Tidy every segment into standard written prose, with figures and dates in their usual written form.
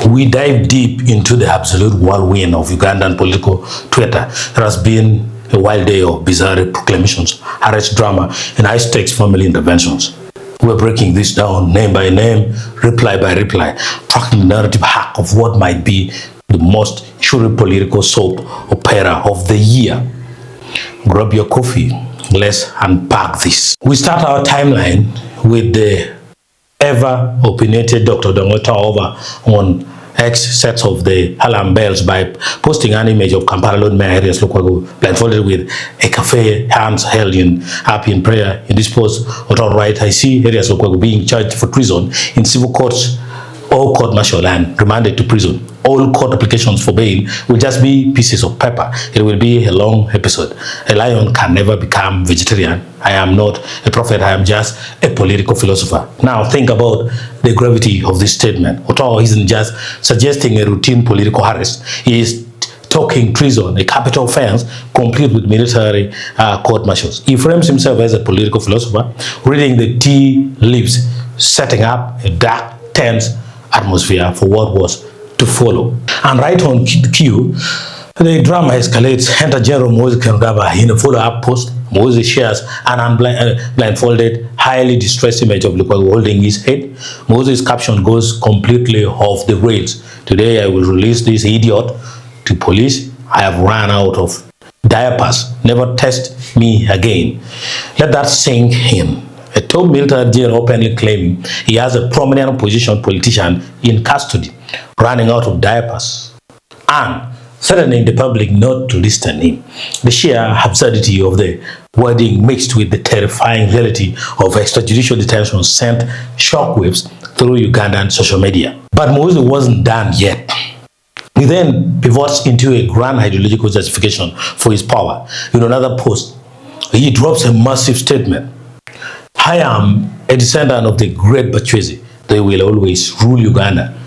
we dive deep into the absolute whirlwind of Ugandan political Twitter. There has been a wild day of bizarre proclamations, arrest drama, and high-stakes family interventions. We're breaking this down name by name, reply by reply, tracking the narrative hack of what might be the most surreal political soap opera of the year. Grab your coffee. Let's unpack this. We start our timeline with the ever-opinionated Dr. Odonga over on X sets of the alarm bells by posting an image of Kampala Lord Mayor Arias Lukwago blindfolded with a cafe, hands held up in prayer. In this post, Otto right, I see Arias Lukwago being charged for treason in civil courts or court-martial and remanded to prison. All court applications for bail will just be pieces of paper. It will be a long episode. A lion can never become vegetarian. I am not a prophet. I am just a political philosopher. Now think about the gravity of this statement. Otto isn't just suggesting a routine political arrest. He is talking treason, a capital offense, complete with military court martials. He frames himself as a political philosopher, reading the tea leaves, setting up a dark, tense atmosphere for what was to follow. And right on cue, the drama escalates. Enter General Muhoozi in a follow-up post. Muhoozi shares an blindfolded, highly distressed image of Lukwago holding his head. Muhoozi's caption goes completely off the rails. Today I will release this idiot to police. I have run out of diapers. Never test me again. Let that sink in. A top military general openly claiming he has a prominent opposition politician in custody, running out of diapers, and threatening the public not to listen to him. The sheer absurdity of the wording mixed with the terrifying reality of extrajudicial detention sent shockwaves through Ugandan social media. But Muhoozi wasn't done yet. He then pivots into a grand ideological justification for his power. In another post, he drops a massive statement. I am a descendant of the great Bachuezi. They will always rule Uganda.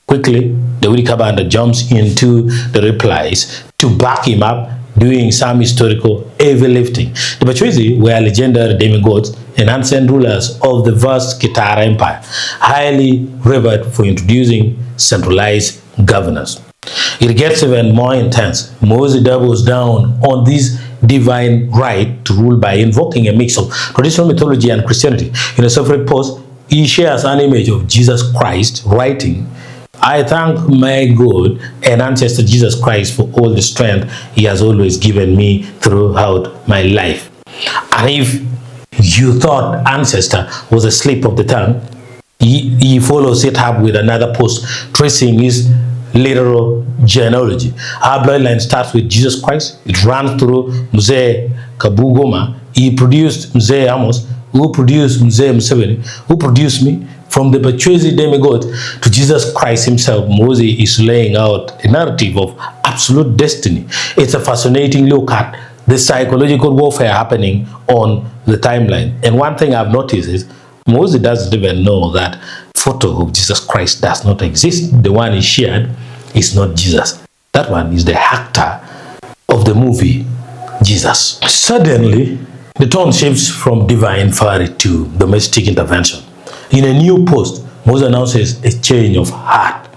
Quickly, Daudi Kabanda jumps into the replies to back him up, doing some historical heavy lifting. The Bachuezi were legendary demigods and ancient rulers of the vast Kitara Empire, highly revered for introducing centralized governance. It gets even more intense. Muhoozi doubles down on this divine right to rule by invoking a mix of traditional mythology and Christianity. In a separate post, he shares an image of Jesus Christ, writing, I thank my God and ancestor Jesus Christ for all the strength he has always given me throughout my life. And if you thought ancestor was a slip of the tongue, he follows it up with another post tracing his literal genealogy. Our bloodline starts with Jesus Christ. It runs through Mzee Kabugoma. He produced Mzee Amos, who produced Mzee Museveni, who produced me. From the Bachuezi demigod to Jesus Christ himself, Muhoozi is laying out a narrative of absolute destiny. It's a fascinating look at the psychological warfare happening on the timeline. And one thing I've noticed is Muhoozi doesn't even know that photo of Jesus Christ does not exist. The one he shared is not Jesus. That one is the actor of the movie Jesus. Suddenly, the tone shifts from divine fury to domestic intervention. In a new post, Muhoozi announces a change of heart.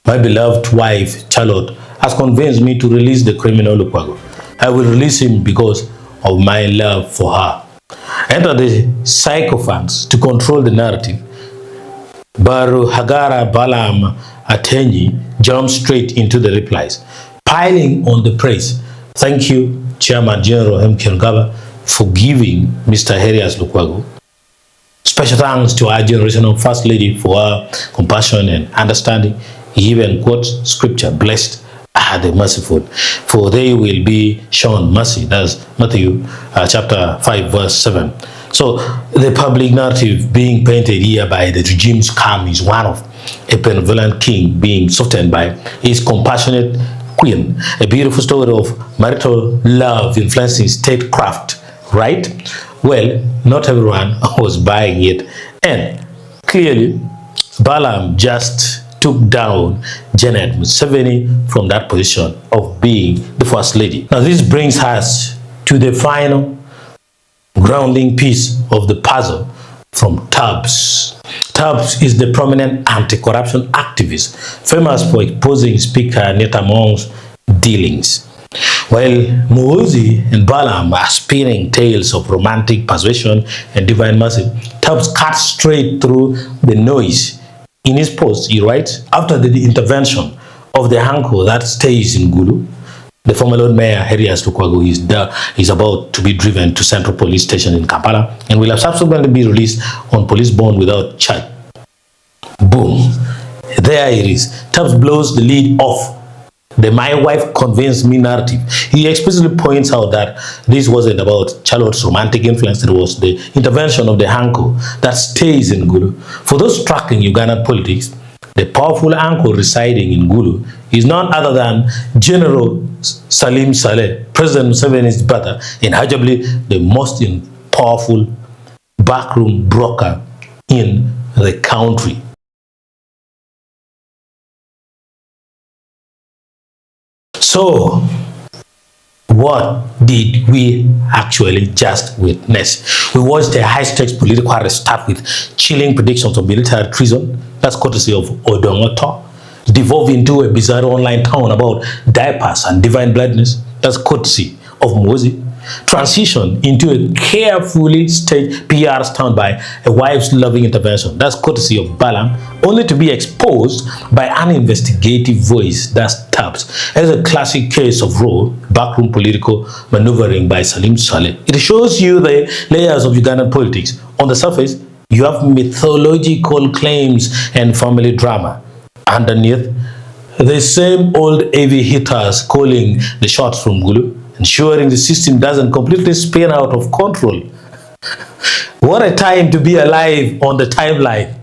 My beloved wife, Charlotte, has convinced me to release the criminal Lukwago. I will release him because of my love for her. Enter the sycophants to control the narrative. Baru Hagara Balaam Atenyi jumps straight into the replies, piling on the praise. Thank you, Chairman General M. Ngaba, for giving Mr. Arias Lukwago. Special thanks to our generational First Lady for her compassion and understanding. He even quotes scripture, blessed are the merciful, for they will be shown mercy. That's Matthew chapter 5 verse 7. So the public narrative being painted here by the regime's calm is one of a benevolent king being softened by his compassionate queen. A beautiful story of marital love influencing statecraft, right? Well, not everyone was buying it, and clearly Balaam just took down Janet Museveni from that position of being the First Lady. Now this brings us to the final grounding piece of the puzzle from Tubbs. Tubbs is the prominent anti-corruption activist, famous for exposing Speaker Netamong's dealings. While Muhoozi and Balaam are spinning tales of romantic persuasion and divine mercy, Tubbs cuts straight through the noise. In his post, he writes, after the intervention of the Hanko that stays in Gulu, the former Lord Mayor, Lukwago, is about to be driven to Central Police Station in Kampala and will subsequently be released on police bond without charge. Boom. There it is. Tubbs blows the lead off the "my wife convinced me" narrative. He explicitly points out that this wasn't about Charlotte's romantic influence, it was the intervention of the Hanko that stays in Gulu. For those tracking Ugandan politics, the powerful uncle residing in Gulu is none other than General Salim Saleh, President Museveni's brother, and arguably the most powerful backroom broker in the country. So, what did we actually just witness? We watched a high-stakes political arrest start with chilling predictions of military treason, that's courtesy of Odonga, devolve into a bizarre online town about diapers and divine bloodness, that's courtesy of Muhoozi, transition into a carefully staged PR stunt by a wife's loving intervention, that's courtesy of Balaam, only to be exposed by an investigative voice, that's Tubbs. As a classic case of raw backroom political maneuvering by Salim Saleh. It shows you the layers of Ugandan politics. On the surface, you have mythological claims and family drama. Underneath, the same old AV hitters calling the shots from Gulu, ensuring the system doesn't completely spin out of control. What a time to be alive on the timeline.